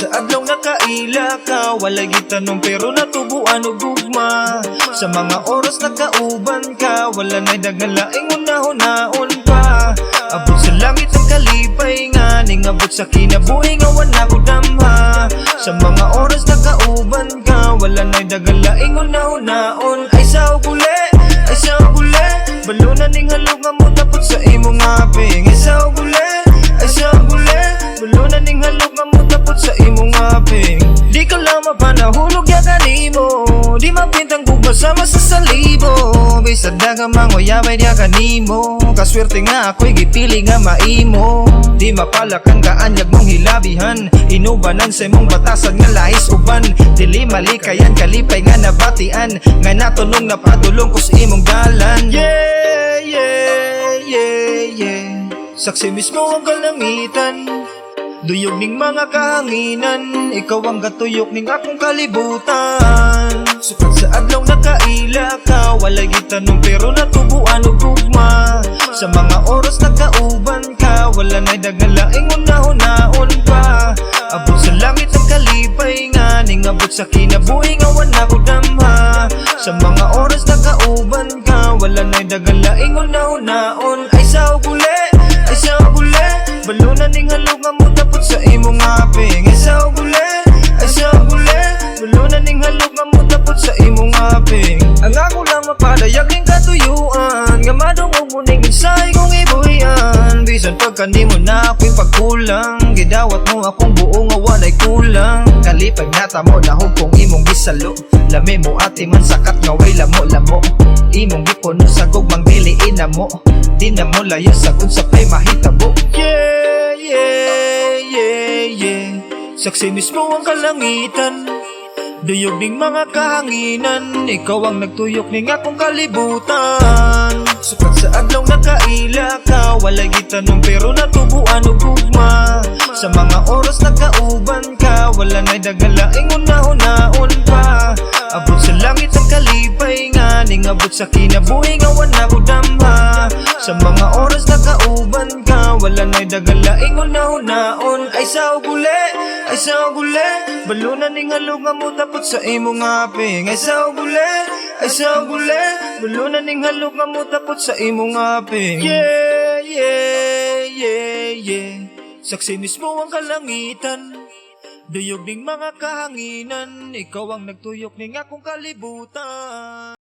Sa adlaw nakaila ka, walay gitanong pero natubuan og gugma. Sa mga oras nakauban ka, wala na'y dagalaing una-hunaon pa. Abot sa langit ang kalipay nga, ning abot sa kinabuhi nga wala ko damha. Sa mga oras nakauban ka, wala na'y dagalaing una-hunaon. Ay sa uguli, ay sa uguli, balunan ning halog nga mo tapos sa imong aping. Ay sa uguli, ay sa uguli, balunan ning halog nga mo tapos sa imong aping. Di ka lang mapanahulog ya kanimo, di mapintang gugma sama sa salibo. Bisag daga mangoyabay diya kanimo, kaswerte nga ako'y gipili nga maimo. Di mapalakan kaanyag mong hilabihan, inubanan sa imong batasan nga lahis uban. Dili malikayan kalipay nga nabatian, nga natunong napadulong ko sa imong dalan. Yeah, yeah, yeah, yeah. Saksi mismo ang kalangitan, duyog ning mga kahanginan, ikaw ang gatuyok ning akong kalibutan. Sukat sa adlaw nakaila ka, walay gitanong pero natubuan og gugma. Sa mga oras nakauban ka, wala na'y dagalaing una-hunaon pa. Abot sa langit ang kalipay nga, ning abot sa kinabuhi nga wala ko damha. Sa mga oras nakauban ka, wala na'y dagalaing una-hunaon. Ay sa uguli, ay sa uguli, balunan ning halog nga mo tapos sa imong aping. Ay sa uguli, ay sa uguli, balunan ning halog nga mo tapos sa imong aping. Ang ako lang mapadayag ning katuyuan, nga madungog mo ning insay kong ibuhian. Bisan pagkani mo na ako'y pagkulang, gidawat mo akong buo nga walay kulang. Kalipay nata mo na hugpong imong gisalo, lami mo ati man sakat nga way lamo-lamo. Imong gipuno sa gugmang diliin na mo, di na mo layo sa kung sa play mahitabo. Yeah, yeah, yeah, yeah. Saksi mismo ang kalangitan, duyog ning mga kahanginan, ikaw ang nagtuyok ning akong kalibutan. Sukat sa adlaw nakaila ka, walay gitanong pero natubuan og gugma. Sa mga oras nakauban ka, wala na'y dagalaing una-hunaon pa. Abot sa langit ang kalipay nga, ning abot sa kinabuhi nga wala ko damha. Sa mga oras nakauban ka, wala na'y dagalaing una-hunaon. Ay sa uguli, ay sa uguli, balunan ning halog nga mo tapos sa imong aping. Ay sa uguli, ay sa uguli, balunan ning halog nga mo tapos sa imong aping. Yeah, yeah, yeah, yeah. Saksi mismo ang kalangitan, duyog ning mga kahanginan, ikaw ang nagtuyok ning akong kalibutan.